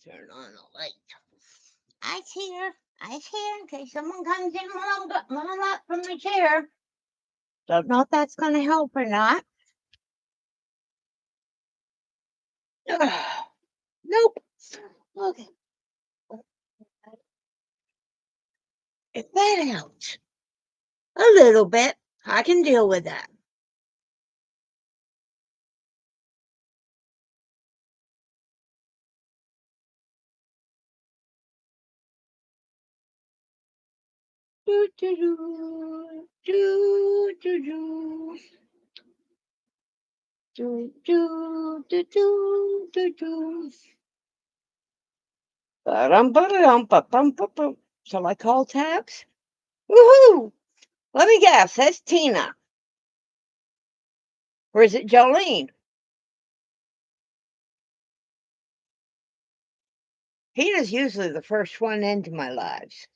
Turn on the light. I's here. I's here in case someone comes in when I'm up from the chair. Don't know if that's going to help or not. Nope. Okay. If that helps a little bit, I can deal with that. Do, do, do, do, do, do. Do, do, do, do, do, do. Ba-dum-ba-dum-ba-bum-ba-bum. Shall I call tabs? Woohoo! Let me guess, that's Tina. Or is it Jolene? Tina's usually the first one into my lives.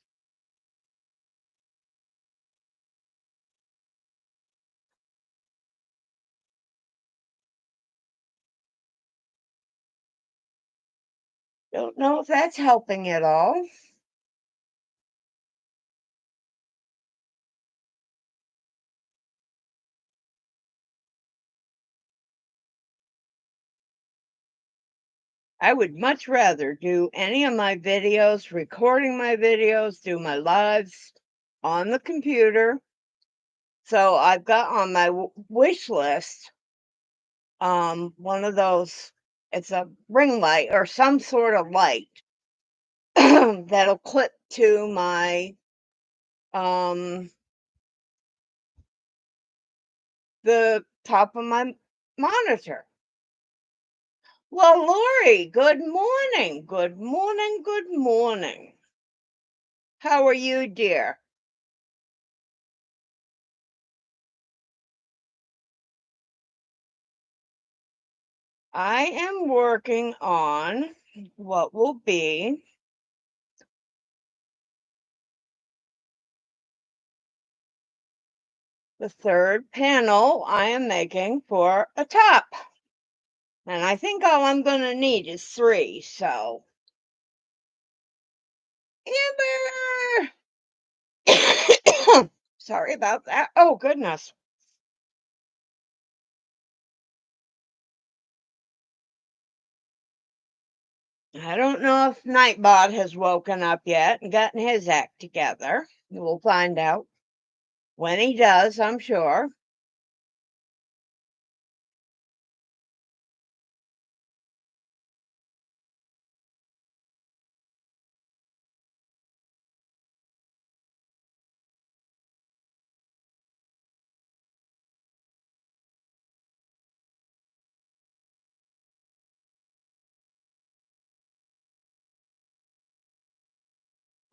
Don't know if that's helping at all. I would much rather do any of my videos, recording my videos, do my lives on the computer. So I've got on my wish list one of those, it's a ring light or some sort of light that'll clip to my the top of my monitor. Well, Lori, good morning. Good morning. Good morning. How are you, dear? I am working on what will be the third panel I am making for a top. And I think all I'm going to need is 3, so. Amber! Sorry about that. Oh, goodness. I don't know if Nightbot has woken up yet and gotten his act together. We'll find out when he does, I'm sure.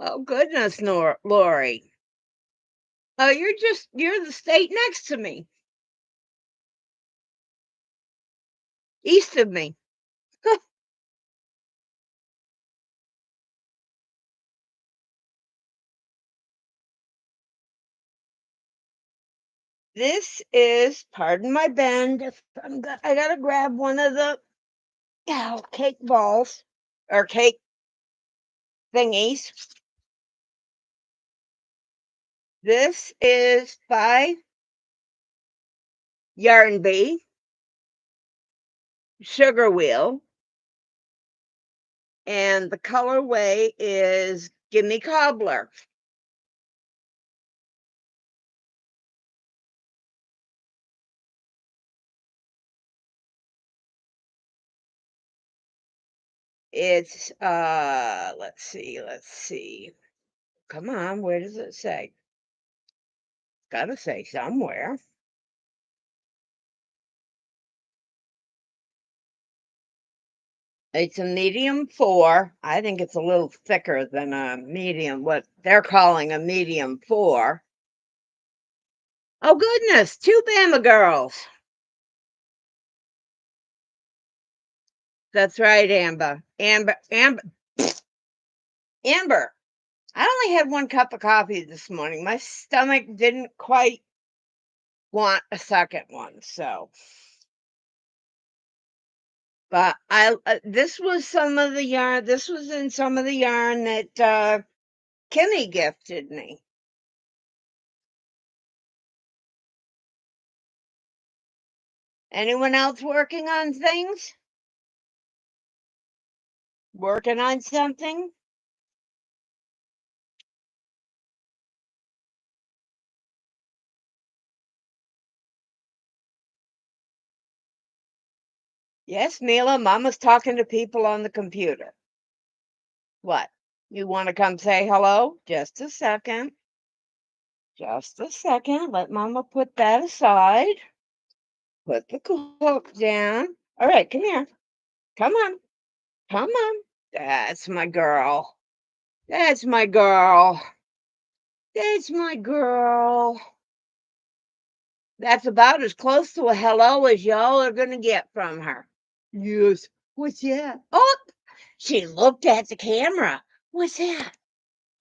Oh, goodness, Lori. Oh, you're the state next to me, east of me. This is, pardon my bend, I gotta grab one of the cake balls or cake thingies. This is by Yarn Bee, Sugar Wheel, and the colorway is Gimme Cobbler. It's let's see. Come on, where does it say? It's gotta say somewhere. It's a medium 4. I think it's a little thicker than a medium, what they're calling a medium 4. Oh, goodness, 2 Bama girls. That's right, Amber. Amber. I only had 1 cup of coffee this morning. My stomach didn't quite want a second one, so. But this was some of the yarn. This was in some of the yarn that Kimmy gifted me. Anyone else working on things? Working on something? Yes, Mila, Mama's talking to people on the computer. What? You want to come say hello? Just a second. Just a second. Let Mama put that aside. Put the book down. All right, come here. Come on. Come on. That's my girl. That's my girl. That's my girl. That's about as close to a hello as y'all are going to get from her. Yes. What's that? Oh, she looked at the camera. What's that?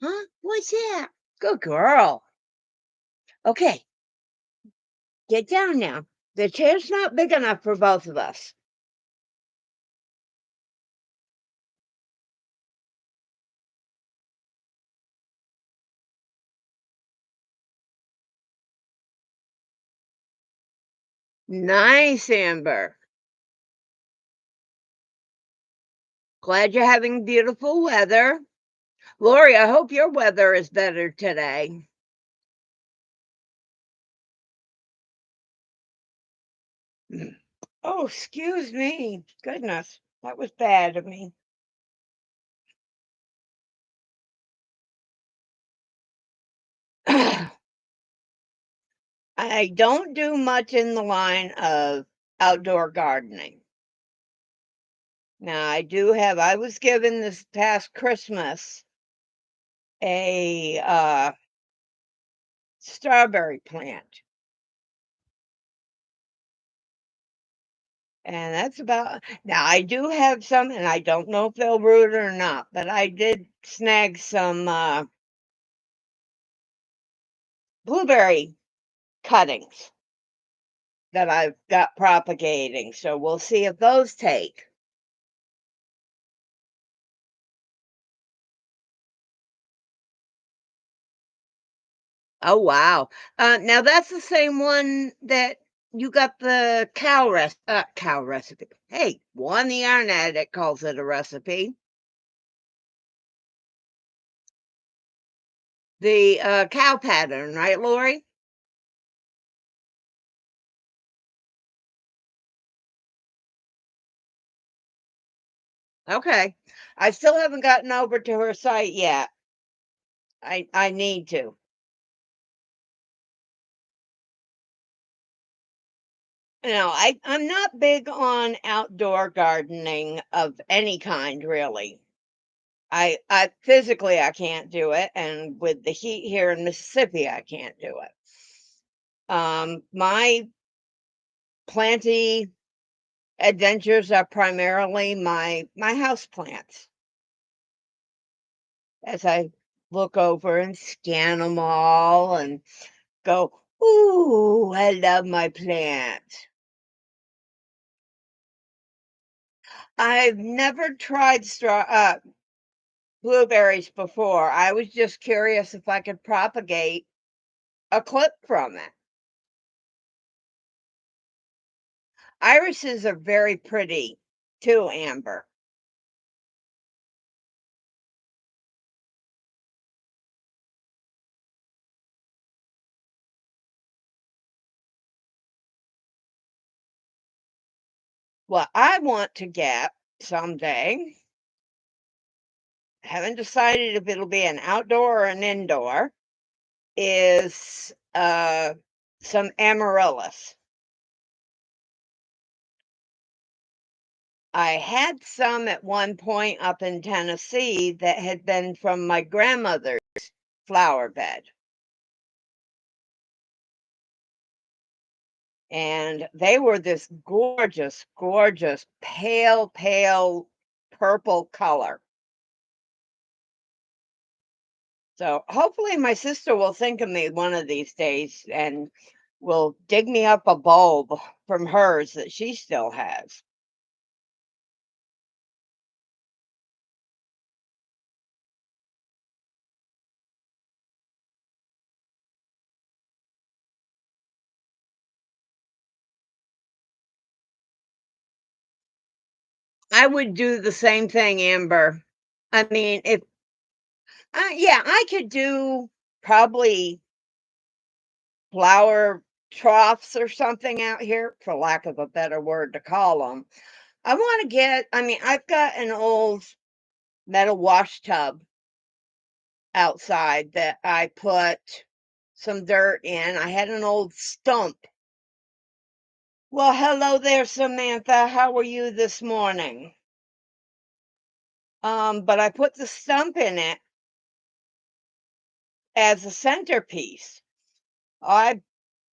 Huh? What's that? Good girl. Okay, get down now. The chair's not big enough for both of us. Nice, Amber. Glad you're having beautiful weather. Lori, I hope your weather is better today. Oh, excuse me. Goodness, that was bad of me. I don't do much in the line of outdoor gardening. Now, I was given this past Christmas a strawberry plant. And that's about now I do have some, and I don't know if they'll root or not, but I did snag some blueberry cuttings that I've got propagating. So we'll see if those take. Oh wow. Now that's the same one that you got the cow recipe. Hey, one the Yarn Addict calls it a recipe. The cow pattern, right, Lori? Okay. I still haven't gotten over to her site yet. I need to. I'm not big on outdoor gardening of any kind, really. I physically I can't do it, and with the heat here in Mississippi, I can't do it. My planty adventures are primarily my house plants. As I look over and scan them all and go, ooh, I love my plants. I've never tried blueberries before. I was just curious if I could propagate a clip from it. Irises are very pretty too, Amber. What I want to get someday, haven't decided if it'll be an outdoor or an indoor, is some amaryllis. I had some at one point up in Tennessee that had been from my grandmother's flower bed. And they were this gorgeous, gorgeous, pale purple color. So hopefully my sister will think of me one of these days and will dig me up a bulb from hers that she still has. I would do the same thing, Amber. I mean, if yeah, I could do probably flower troughs or something out here, for lack of a better word to call them. I mean, I've got an old metal wash tub outside that I put some dirt in. I had an old stump. Well, hello there, Samantha. How are you this morning? But I put the stump in it as a centerpiece. I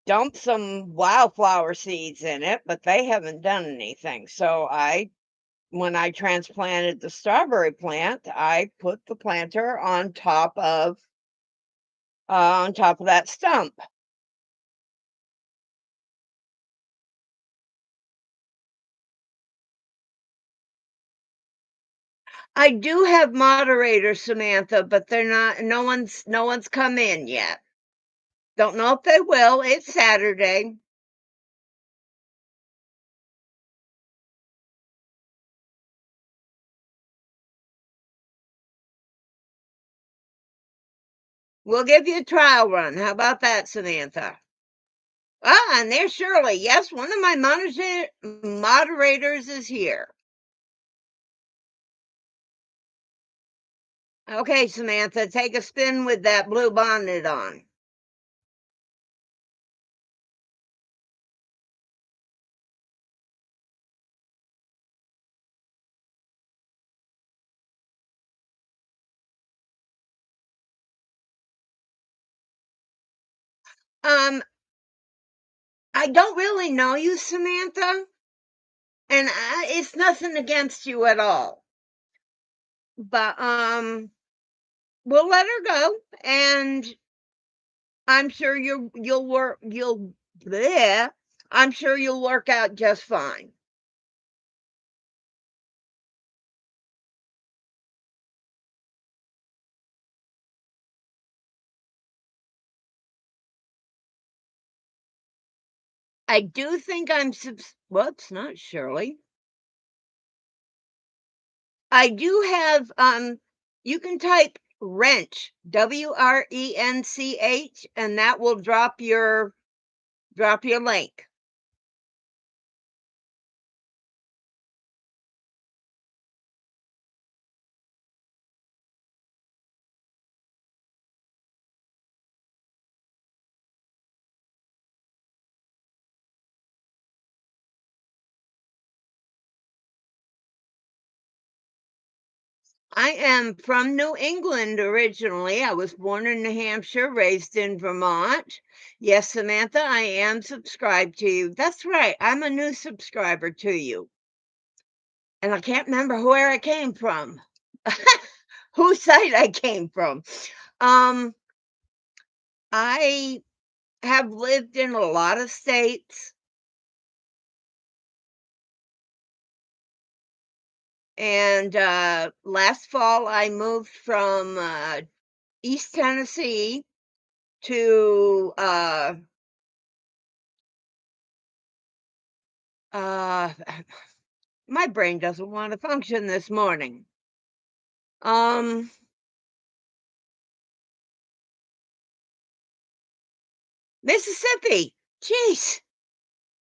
dumped some wildflower seeds in it, but they haven't done anything. So when I transplanted the strawberry plant, I put the planter on top of that stump. I do have moderators, Samantha, but they're not. No one's come in yet. Don't know if they will. It's Saturday. We'll give you a trial run. How about that, Samantha? Ah, and there's Shirley. Yes, one of my moderators is here. Okay, Samantha, take a spin with that blue bonnet on. Um, I don't really know you, Samantha, and it's nothing against you at all. But we'll let her go, and I'm sure bleh, I'm sure you'll work out just fine. I do think whoops, not Shirley. I do have, you can type wrench, WRENCH, and that will drop your link. I am from New England originally. I was born in New Hampshire, raised in Vermont. Yes, Samantha, I am subscribed to you. That's right. I'm a new subscriber to you. And I can't remember where I came from. Whose site I came from. Um, I have lived in a lot of states, and last fall I moved from East Tennessee to uh my brain doesn't want to function this morning. Um, Mississippi. Jeez.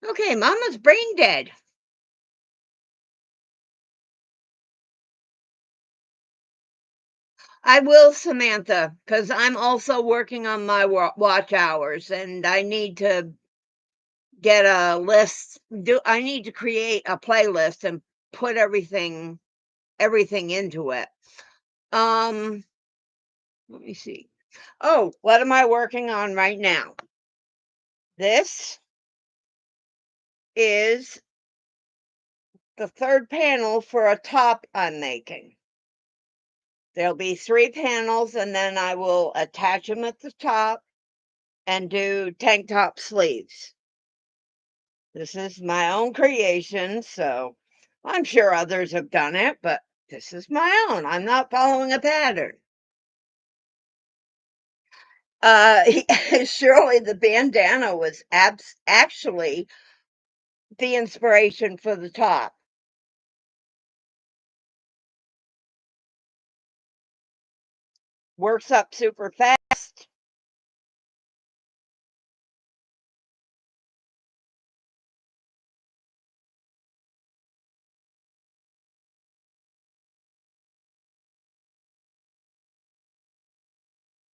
Okay, mama's brain dead. I will, Samantha, because I'm also working on my watch hours, and I need to get a list. I need to create a playlist and put everything into it. Um, let me see. Oh, what am I working on right now? This is the third panel for a top I'm making. There'll be 3 panels, and then I will attach them at the top and do tank top sleeves. This is my own creation, so I'm sure others have done it, but this is my own. I'm not following a pattern. Uh, Surely the bandana was actually the inspiration for the top. works up super fast.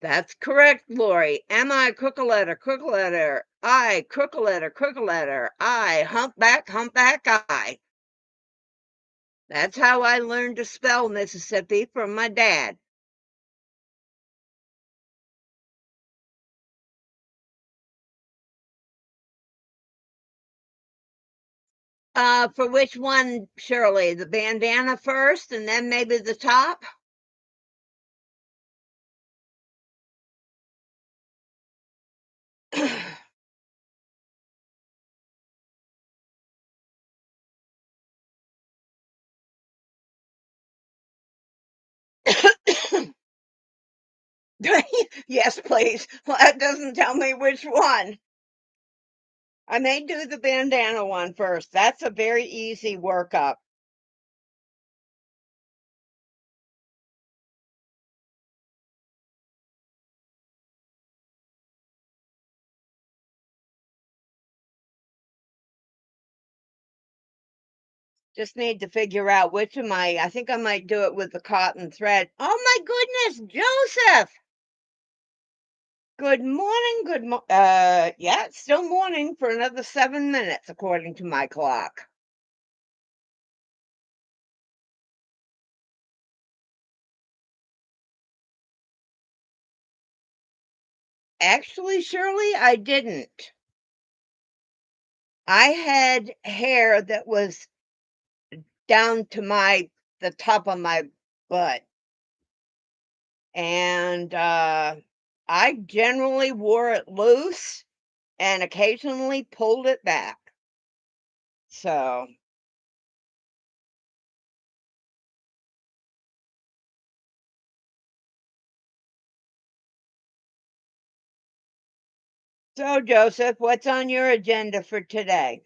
That's correct, Lori. Am I crookletter, crookletter? I crookletter, crookletter. I humpback, humpback, I. That's how I learned to spell Mississippi from my dad. For which one, Shirley? The bandana first and then maybe the top? Yes, please. Well, that doesn't tell me which one. I may do the bandana one first. That's a very easy workup. Just need to figure out which of my I think I might do it with the cotton thread. Oh my goodness, Joseph! Good morning, yeah, it's still morning for another 7 minutes according to my clock. Actually, Shirley, I didn't. I had hair that was down to the top of my butt, and, I generally wore it loose and occasionally pulled it back. So so, Joseph, what's on your agenda for today?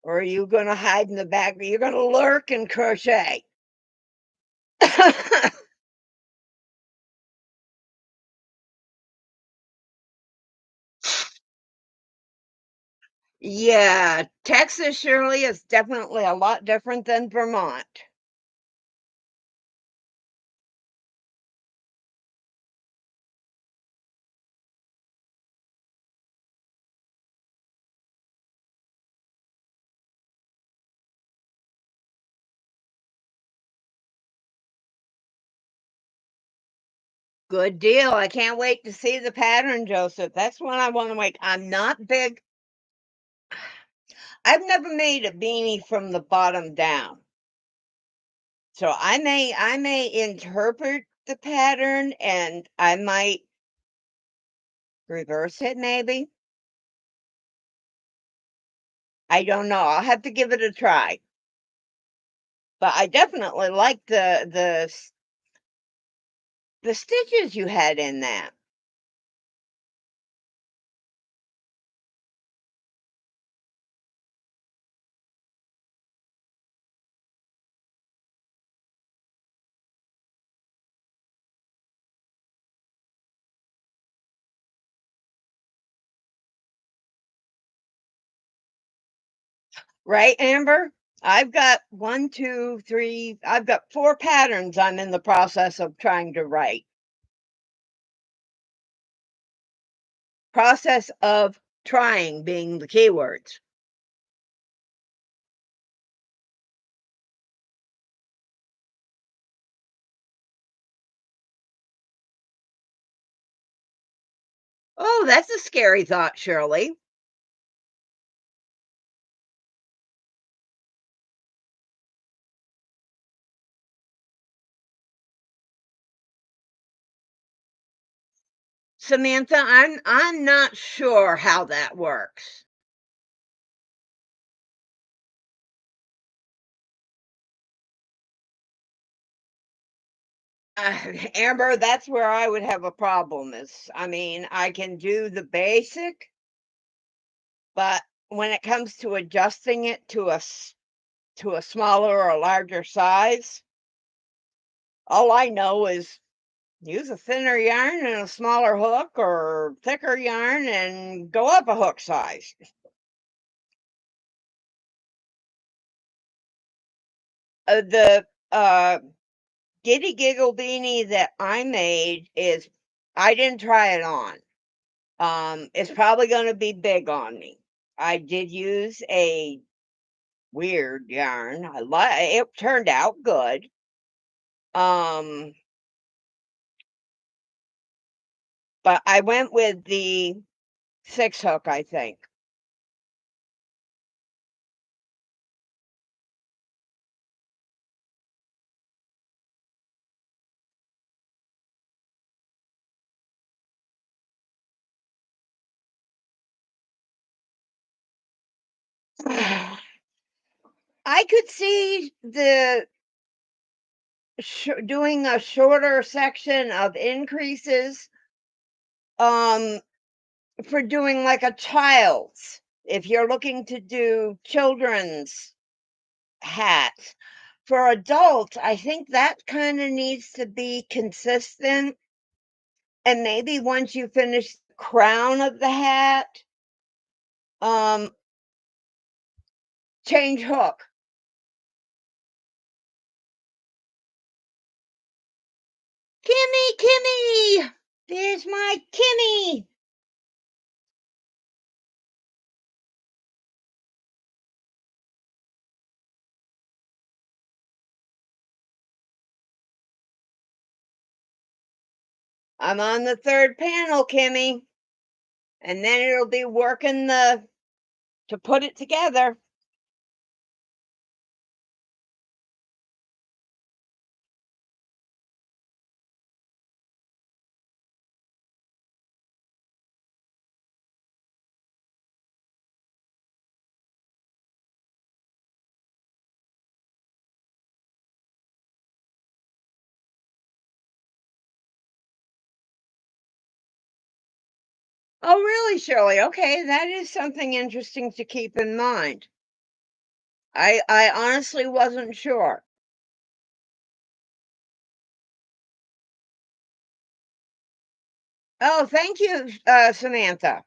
Or are you gonna hide in the back? You're gonna lurk and crochet? Yeah, Texas surely is definitely a lot different than Vermont. Good deal. I can't wait to see the pattern, Joseph. That's what I want to make. I'm not big. I've never made a beanie from the bottom down. So I may interpret the pattern and I might reverse it maybe. I don't know. I'll have to give it a try. But I definitely like the stitches you had in that. Right, Amber? I've got one, two, three, I've got 4 patterns I'm in the process of trying to write. Process of trying being the keywords. Oh, that's a scary thought, Shirley. Samantha, I'm not sure how that works. Amber, that's where I would have a problem is, I mean, I can do the basic, but when it comes to adjusting it to to a smaller or a larger size. All I know is use a thinner yarn and a smaller hook, or thicker yarn and go up a hook size. The Giddy Giggle beanie that I made is, I didn't try it on. It's probably gonna be big on me. I did use a weird yarn. It turned out good. Um, but I went with the 6 hook, I think. I could see the doing a shorter section of increases, um, for doing like a child's. If you're looking to do children's hats. For adults, I think that kinda needs to be consistent, and maybe once you finish the crown of the hat, um, change hook. "Kimmy, Kimmy! There's my Kimmy!" "I'm on the 3rd panel, Kimmy," and then it'll be working the to put it together. Oh, really, Shirley? Okay, that is something interesting to keep in mind. I honestly wasn't sure. Oh, thank you, Samantha.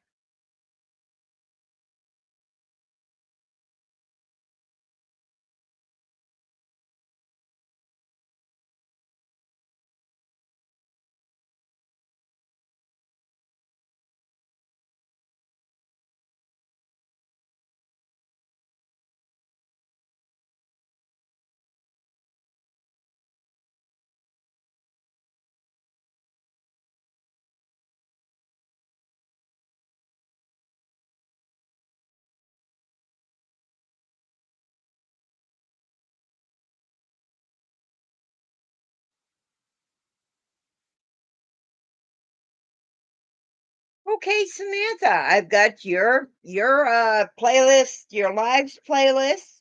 Okay, Samantha, I've got your playlist, your lives playlist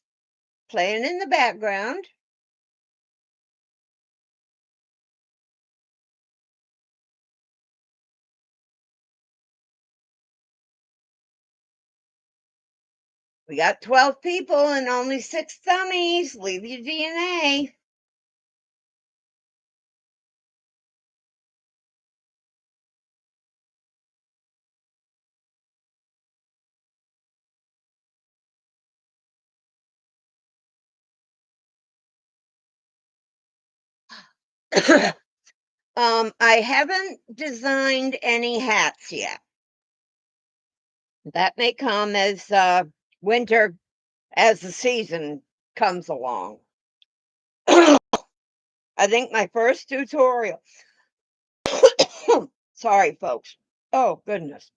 playing in the background. We got 12 people and only 6 dummies. Leave your DNA. I haven't designed any hats yet. That may come as winter, as the season comes along. I think my first tutorial, sorry, folks. Oh, goodness.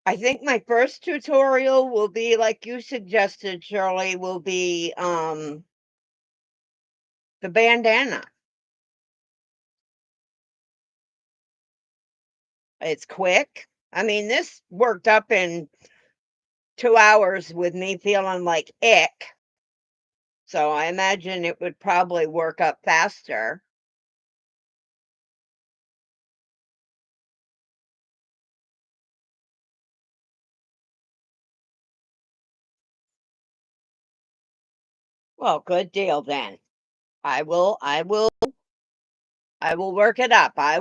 I think my first tutorial will be like you suggested, Shirley, will be the bandana. It's quick. I mean, this worked up in 2 hours with me feeling like ick, so I imagine it would probably work up faster. Well, good deal then. I will I will I will work it up. Uh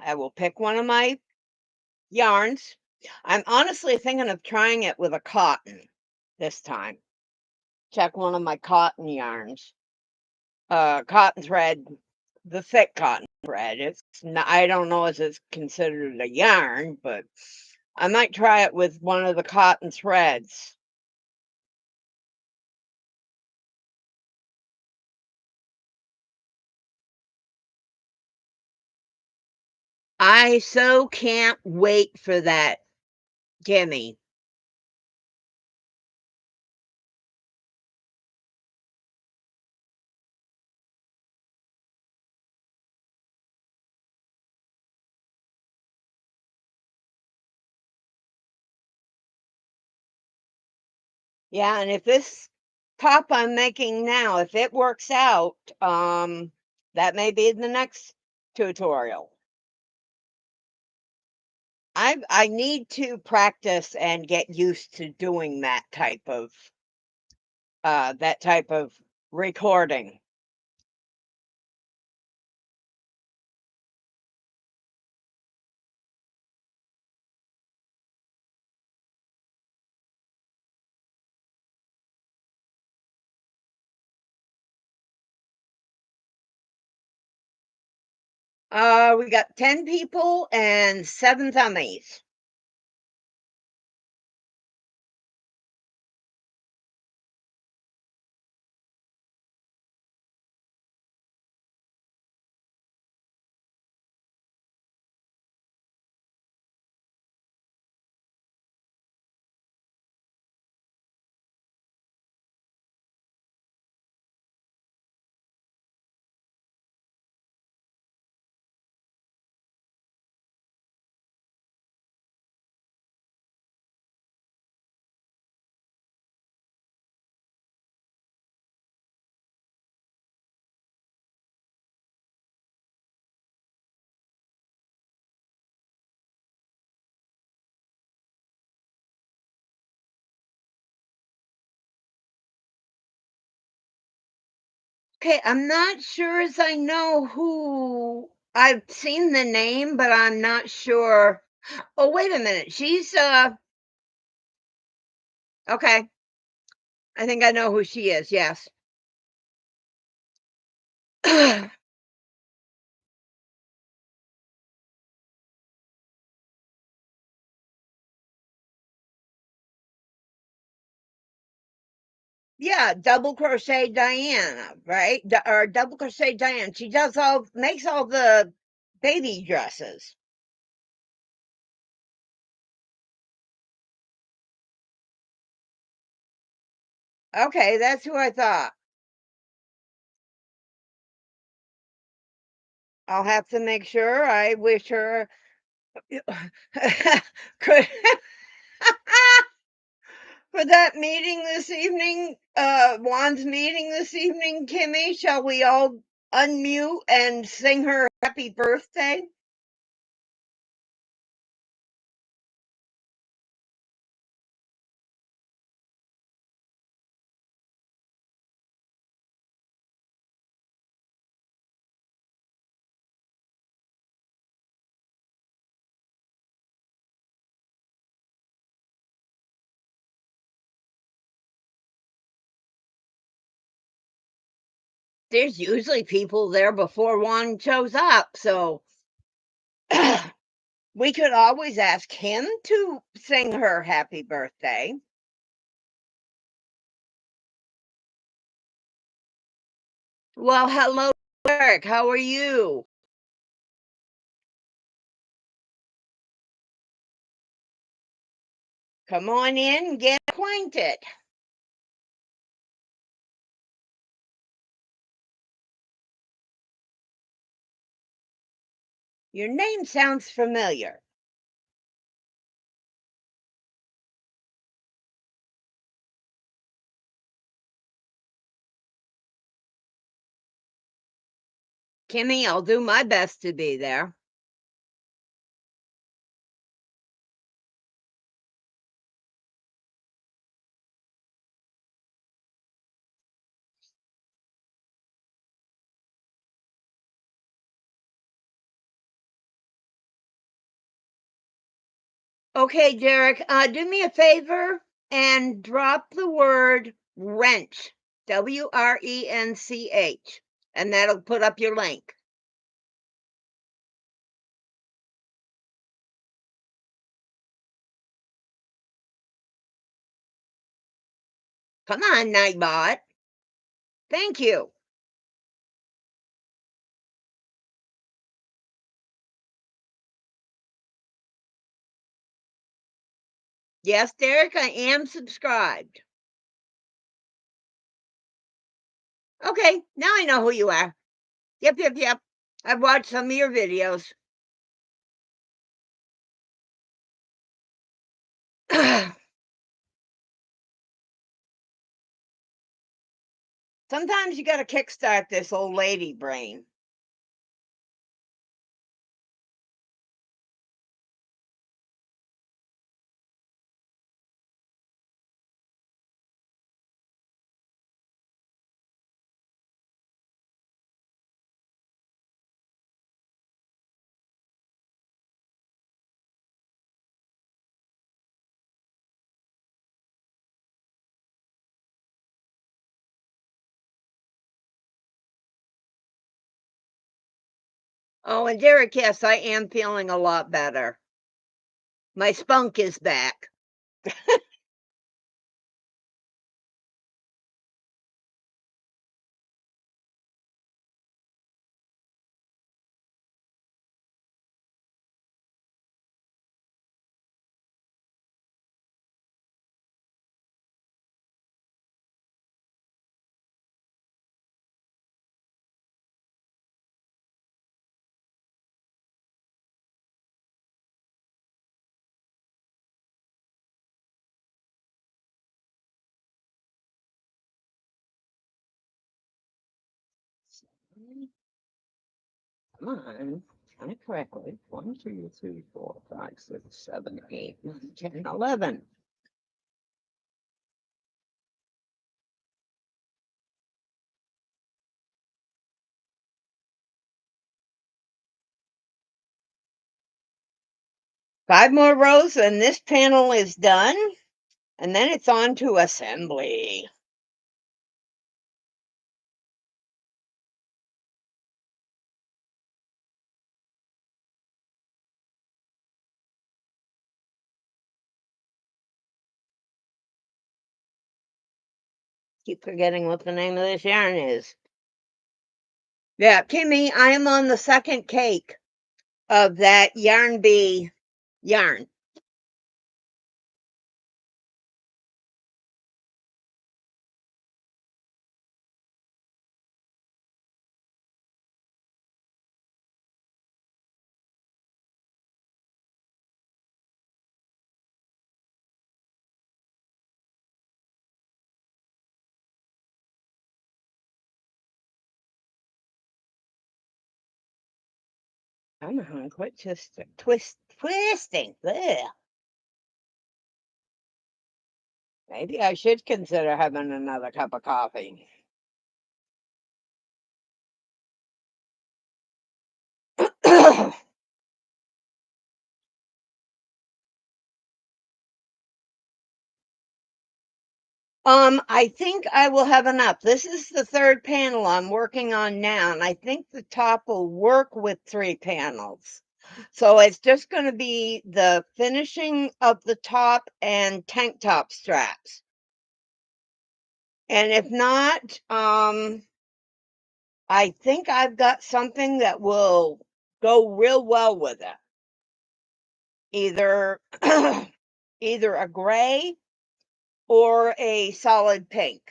I will pick one of my yarns. I'm honestly thinking of trying it with a cotton this time. Check one of my cotton yarns. Cotton thread, the thick cotton thread. It's not, I don't know if it's considered a yarn, but I might try it with one of the cotton threads. I so can't wait for that, gimme. Yeah, and if this top I'm making now, if it works out, that may be the next tutorial. I need to practice and get used to doing that type of recording. We got 10 people and 7 thummies. Okay, I'm not sure as I know who I've seen the name, but I'm not sure. Oh, wait a minute. Okay. I think I know who she is. Yes. Yeah, double crochet Diana, right? Or double crochet Diane. She makes all the baby dresses. Okay, that's who I thought. I'll have to make sure. I wish her could for that meeting this evening, Juan's meeting this evening, Kimmy, shall we all unmute and sing her happy birthday? There's usually people there before Juan shows up, so we could always ask him to sing her happy birthday. Well, hello, Eric. How are you? Come on in and get acquainted. Your name sounds familiar. Kimmy, I'll do my best to be there. Okay, Derek, do me a favor and drop the word wrench, WRENCH, and that'll put up your link. Come on, Nightbot. Thank you. Yes, Derek, I am subscribed. Okay, now I know who you are. Yep, yep, yep. I've watched some of your videos. Sometimes you gotta kickstart this old lady brain. Oh, and Derek, yes, I am feeling a lot better. My spunk is back. Come on, count it correctly. 1, 2, 3, 4, 5, 6, 7, 8, 9, 10, 11. Five more rows and this panel is done. And then it's on to assembly. Keep forgetting what the name of this yarn is. Yeah, Kimmy, I am on the second cake of that Yarn Bee yarn. Come on, quit just twisting. Ugh. Maybe I should consider having another cup of coffee. I think I will have enough. This is the third panel I'm working on now, and I think the top will work with 3 panels. So it's just going to be the finishing of the top and tank top straps. And if not, I think I've got something that will go real well with it. Either either a gray or a solid pink.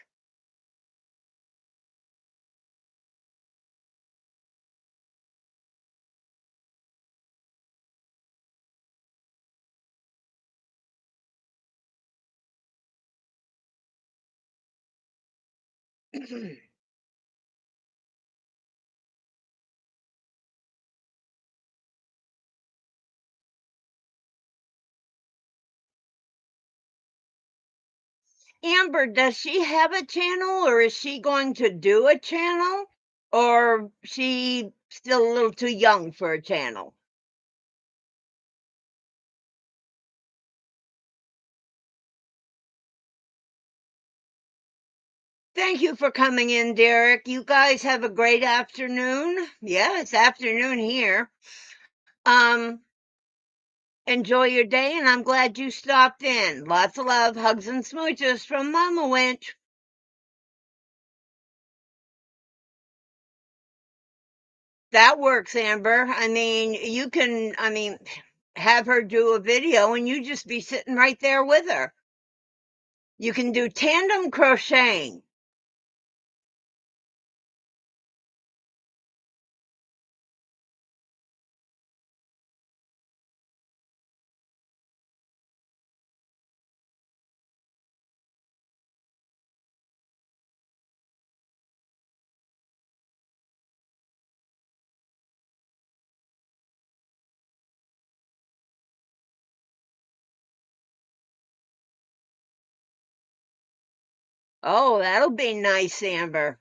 Amber, does she have a channel or is she going to do a channel? Or she still a little too young for a channel? Thank you for coming in, Derek. You guys have a great afternoon. Yeah, it's afternoon here. Um, enjoy your day, and I'm glad you stopped in. Lots of love, hugs, and smooches from Mama Wench. That works, Amber. Have her do a video and you just be sitting right there with her. You can do tandem crocheting. Oh, that'll be nice, Amber.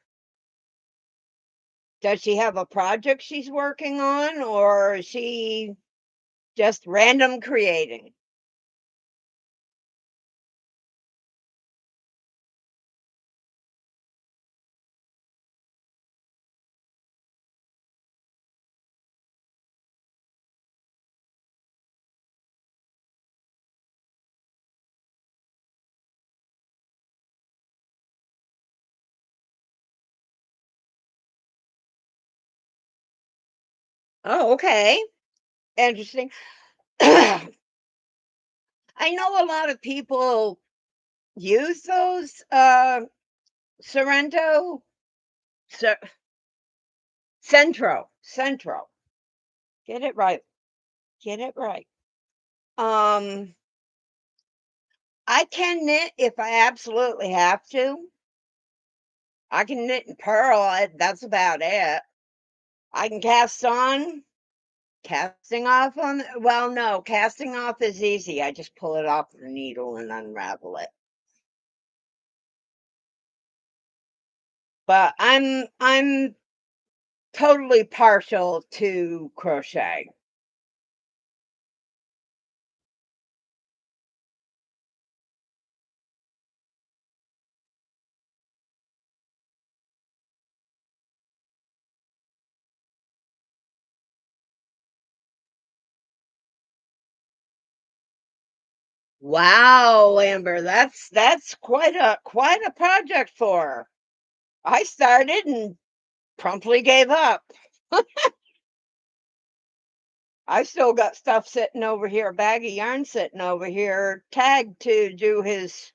Does she have a project she's working on, or is she just random creating? Oh, okay. Interesting. I know a lot of people use those Sorrento, Cer- Centro. Get it right. Get it right. Um, I can knit if I absolutely have to. I can knit and purl. That's about it. I can cast on. Casting off on, well, no, casting off is easy. I just pull it off the needle and unravel it. But I'm totally partial to crochet. Wow, Amber, that's quite a project for her. I started and promptly gave up. I still got stuff sitting over here, a bag of yarn sitting over here, tagged to do his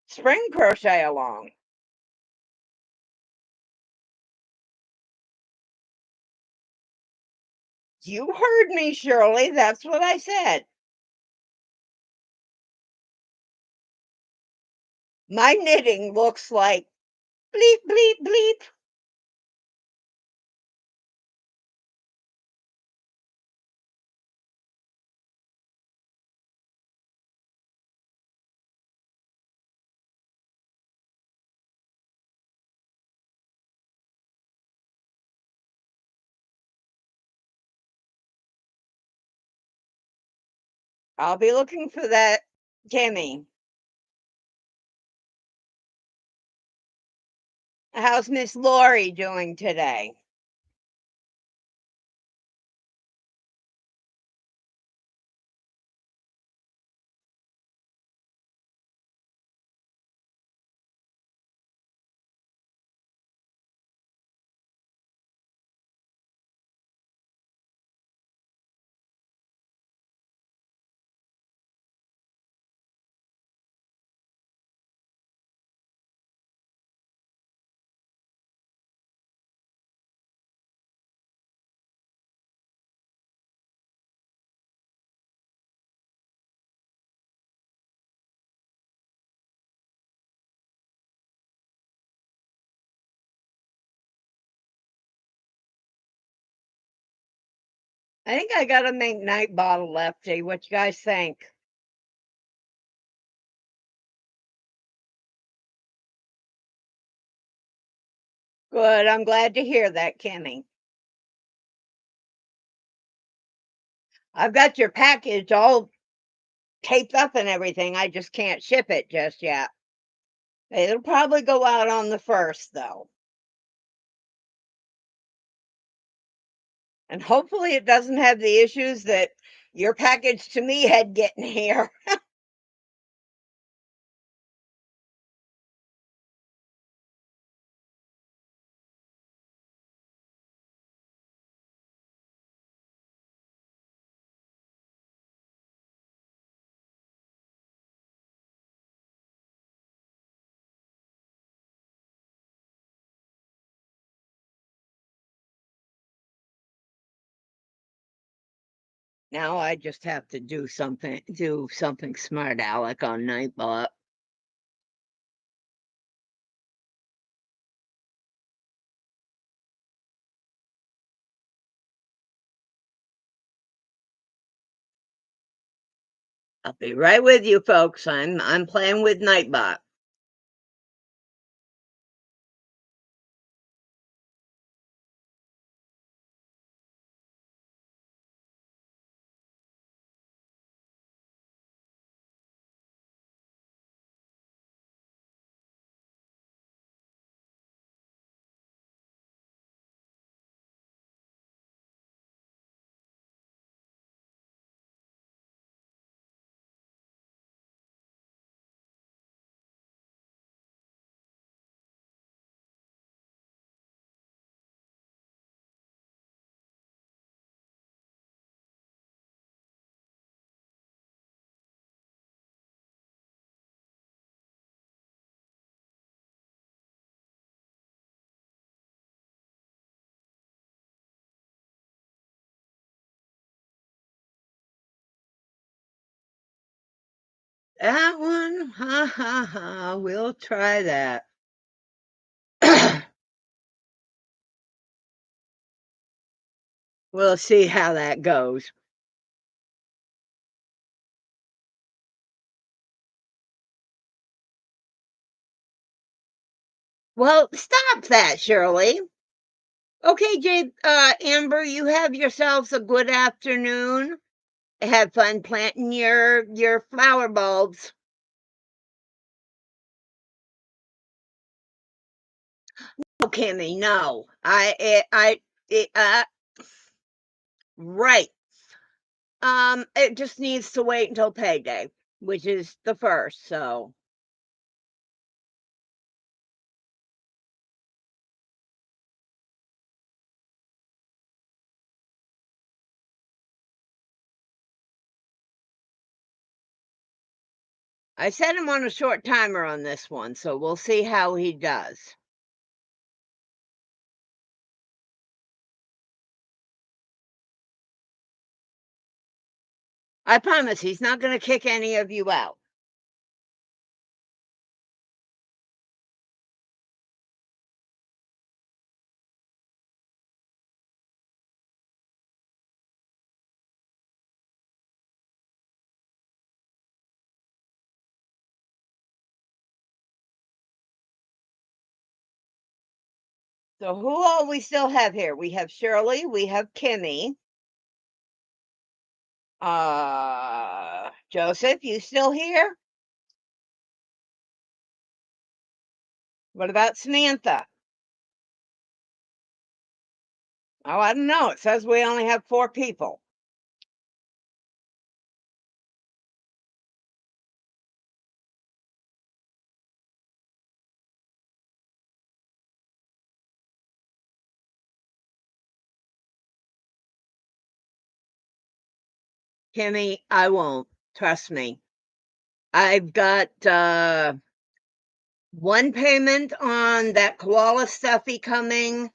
spring crochet along. You heard me, Shirley. That's what I said. My knitting looks like bleep, bleep, bleep. I'll be looking for that, Kimmy. How's Miss Lori doing today? I think I gotta make night bottle lefty. What you guys think? Good. I'm glad to hear that, Kimmy. I've got your package all taped up and everything. I just can't ship it just yet. It'll probably go out on the 1st, though. And hopefully it doesn't have the issues that your package to me had getting here. Now I just have to do something smart aleck on Nightbot. I'll be right with you, folks. I'm playing with Nightbot. That one, ha ha ha. We'll try that. We'll see how that goes. Well, stop that, Shirley. Okay, Amber, you have yourselves a good afternoon. Have fun planting your flower bulbs. No, Kimmy, no. Right. It just needs to wait until payday, which is the 1st, so I set him on a short timer on this one, so we'll see how he does. I promise he's not gonna kick any of you out. So who all we still have here? We have Shirley, we have Kimmy. Joseph, you still here? What about Samantha? Oh, I don't know. It says we only have 4 people. Kimmy, I won't. Trust me. I've got 1 payment on that koala stuffy coming,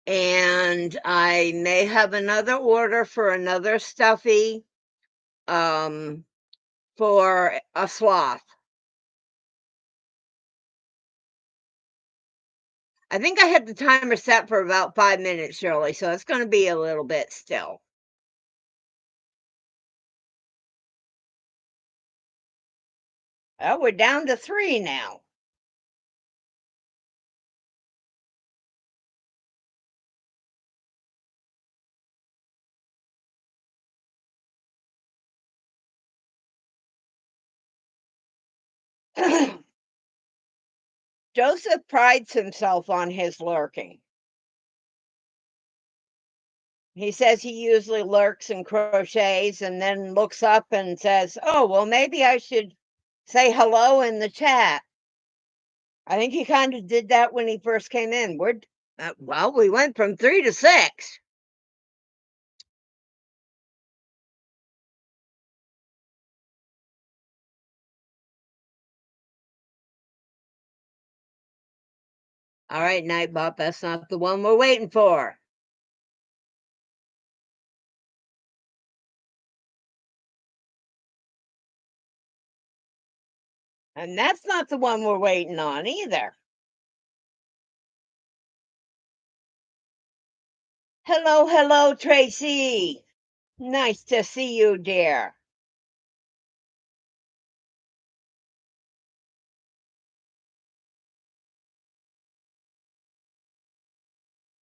and I may have another order for another stuffy, um, for a sloth. I think I had the timer set for about 5 minutes, Shirley, so it's gonna be a little bit still. Oh, we're down to 3 now. Joseph prides himself on his lurking. He says he usually lurks and crochets and then looks up and says, "Oh, well, maybe I should say hello in the chat." I think he kind of did that when he first came in. Well, we went from 3 to 6. All right, Nightbot, that's not the one we're waiting for. And that's not the one we're waiting on either. Hello, hello, Tracy. Nice to see you, dear.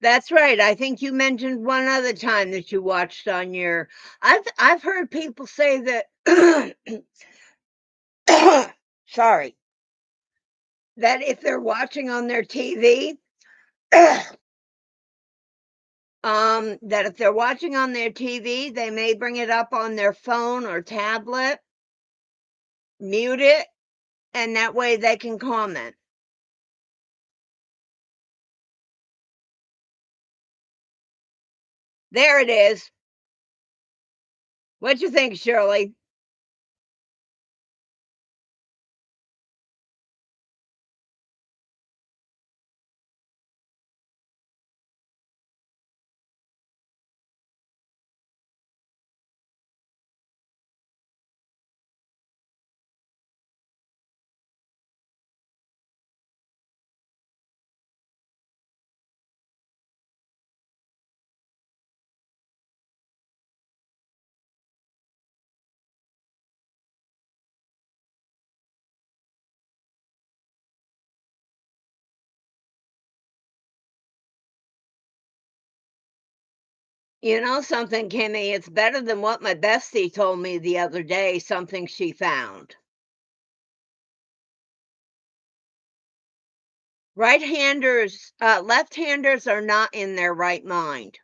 That's right. I think you mentioned one other time that you watched on your. I've heard people say that. Sorry, that if they're watching on their TV, that if they're watching on their TV, they may bring it up on their phone or tablet, mute it, and that way they can comment. There it is. What'd you think, Shirley? You know something, Kimmy? It's better than what my bestie told me the other day, something she found. Left-handers are not in their right mind.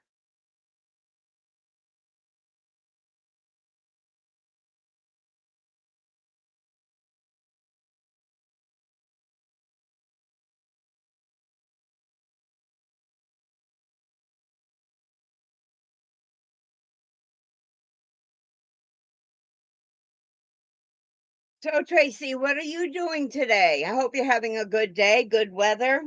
So, Tracy, what are you doing today? I hope you're having a good day, good weather.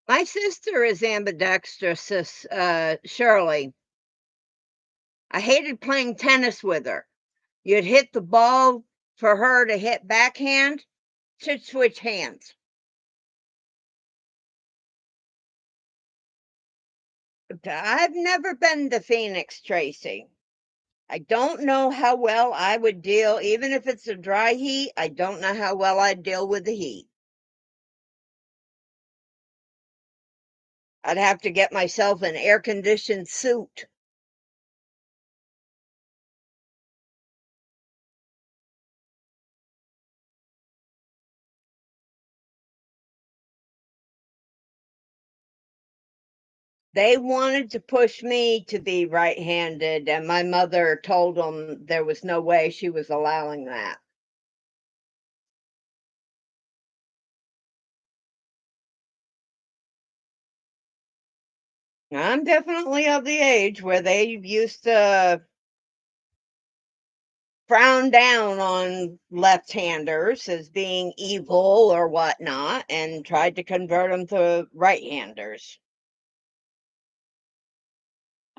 My sister is ambidextrous, Shirley. I hated playing tennis with her. You'd hit the ball for her to hit backhand, she'd switch hands. I've never been to Phoenix, Tracy. I don't know how well I would deal, even if it's a dry heat, I don't know how well I'd deal with the heat. I'd have to get myself an air-conditioned suit. They wanted to push me to be right-handed, and my mother told them there was no way she was allowing that. I'm definitely of the age where they used to frowned down on left-handers as being evil or whatnot and tried to convert them to right-handers.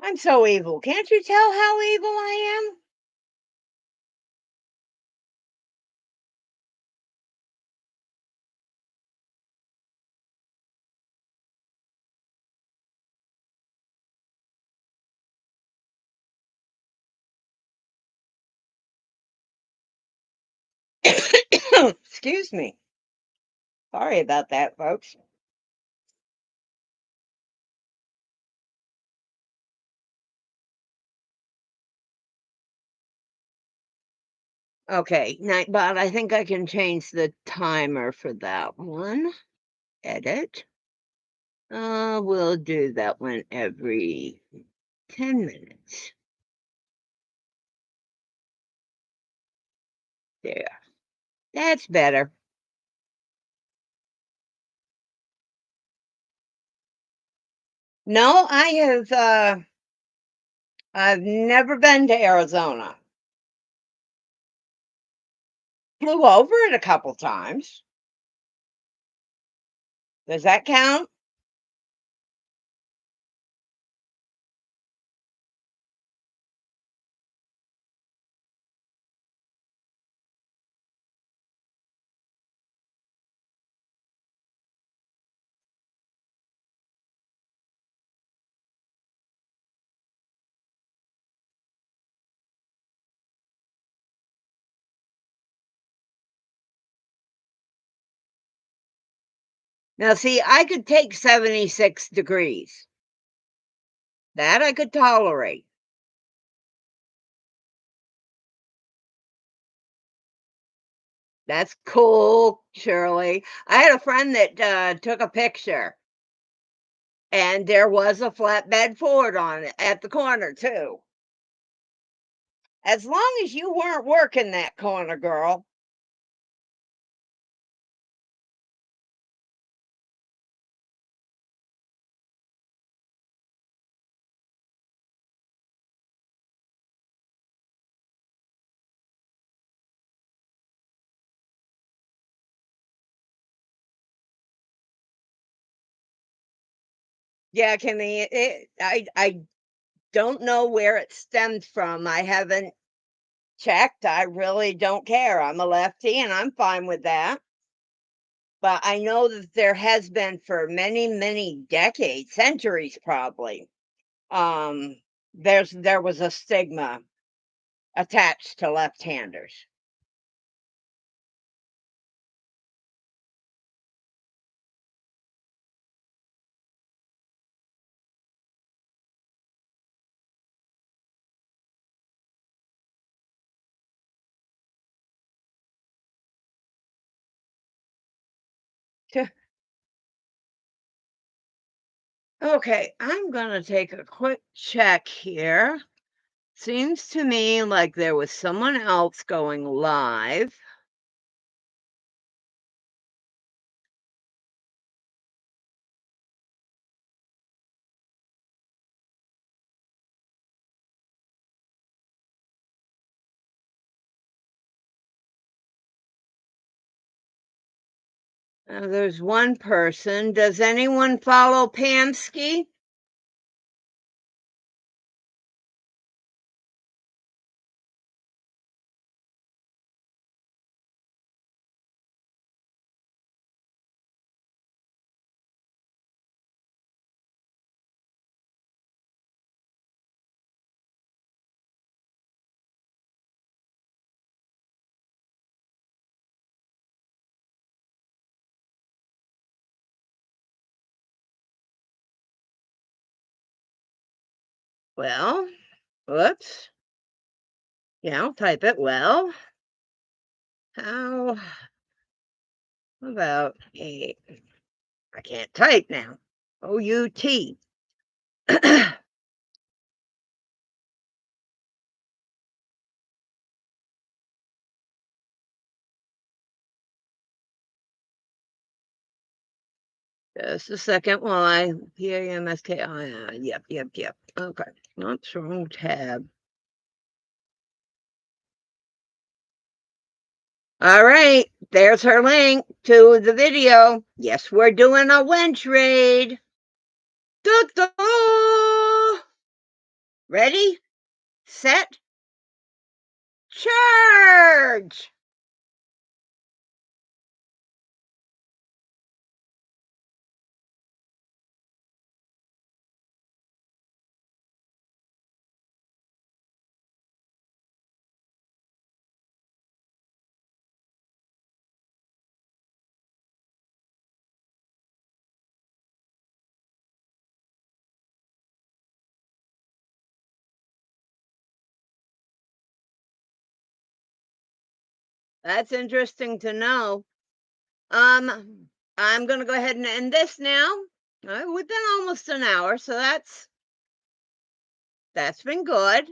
I'm so evil. Can't you tell how evil I am? Excuse me. Sorry about that, folks. Okay, Nightbot, I think I can change the timer for that one. Edit. We'll do that one every 10 minutes. There. That's better. No, I've never been to Arizona. Flew over it a couple times. Does that count? Now, see, I could take 76 degrees. That I could tolerate. That's cool, Shirley. I had a friend that took a picture, and there was a flatbed Ford on it at the corner, too. As long as you weren't working that corner, girl. Yeah, Kimmy, I don't know where it stemmed from. I haven't checked. I really don't care. I'm a lefty and I'm fine with that. But I know that there has been for many, many decades, centuries probably. Um, there was a stigma attached to left-handers. Okay, I'm gonna take a quick check here. Seems to me like there was someone else going live. There's one person. Does anyone follow Pamsky? Well, whoops. Yeah, I'll type it. Well, how about a, I can't type now. O-U-T. Just a second while I, P-A-M-S-K-I, yep. Okay, oops, wrong tab. All right, there's her link to the video. Yes, we're doing a Wench raid. Da-da! Ready, set, charge! That's interesting to know. I'm gonna go ahead and end this now. We've been almost an hour, so that's been good.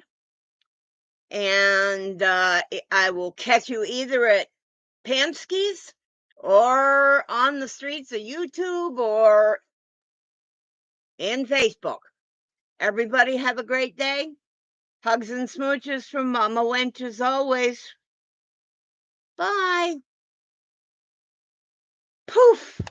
And I will catch you either at Pansky's or on the streets of YouTube or in Facebook. Everybody have a great day. Hugs and smooches from Mama Wench as always. Bye. Poof.